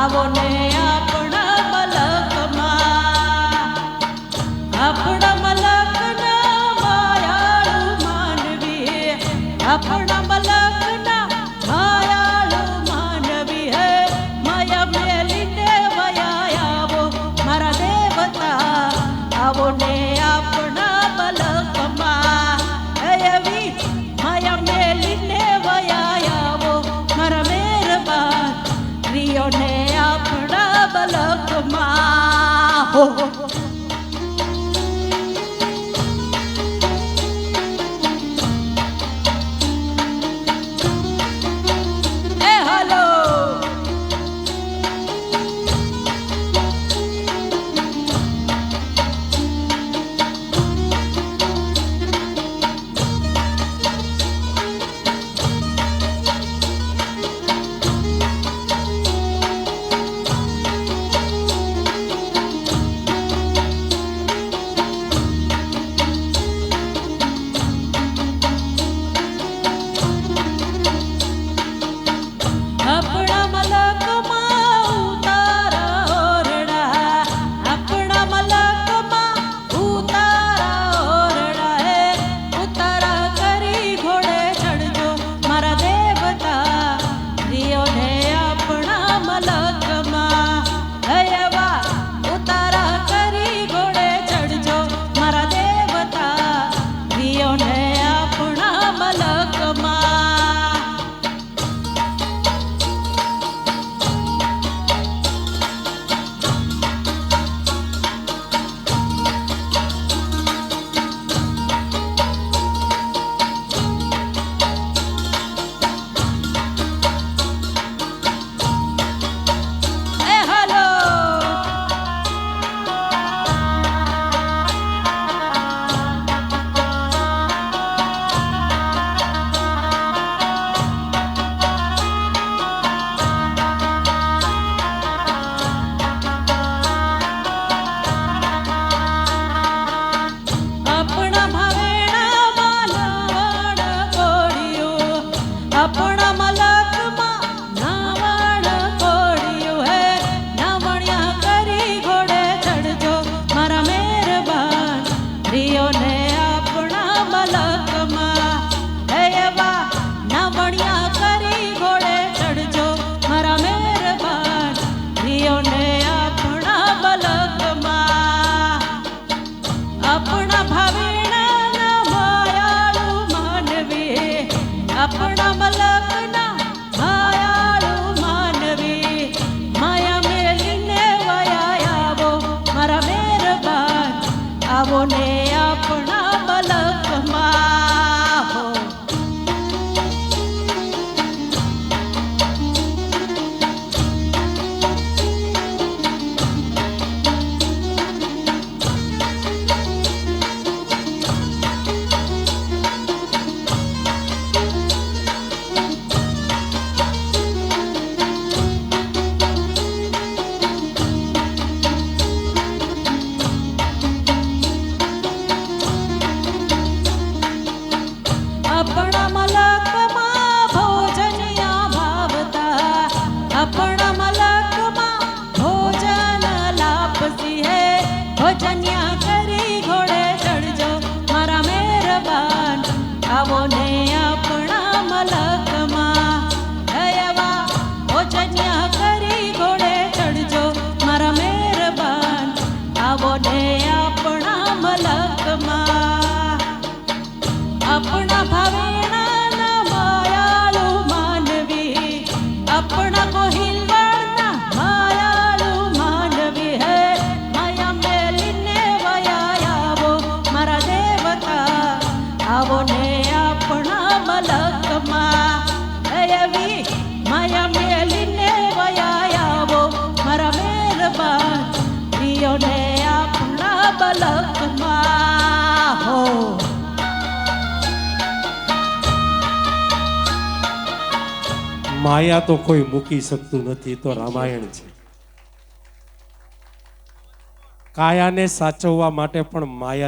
આવો ને આપણા મલકમાં, આપણા મલકના માયાળુ માનવી, આપણા મલકના માયાળુ માનવી હે માયા મેલીને વયા આવો મારા દેવતા, આવો ને આપણા મલકમાં એવી માયા મેલીને વયા આવો મારા મહેરબાન પ્રિયો ને આપણા મલકમાં. હો આપણા મલકના માયાળુ માનવી માયા મેલીને વયા આવો મારા મહેરબાન, આવો ને આપણા મલકમાં. હો આપણા મલકમાં ભોજનિયા ભાવતા, આપણા મલકમાં ભોજન લાપસી હે ભોજનિયા કરી ઘોડે ચડજો મારા મહેરબાન, આવો ને આપણા મલકમાં એવા ભોજનિયા કરી ઘોડે ચડજો મારા મહેરબાન, આવો ને આપણા મલકમાં. આપણા ભાવેણાના માયાળુ માનવી, આપણા કોહિલવાડના માયાળુ માનવી હે માયા મેલીને વયા આવો મારા દેવતા, આવો ને આપણા મલકમાં એવી માયા મેલીને વયા આવો મારા મહેરબાન પ્રિયો ને આપણા મલકમાં. હો માયા તો કોઈ મૂકી શકતું નથી, તો રામાયણ છે. કાયાને સાચવવા માટે પણ માયા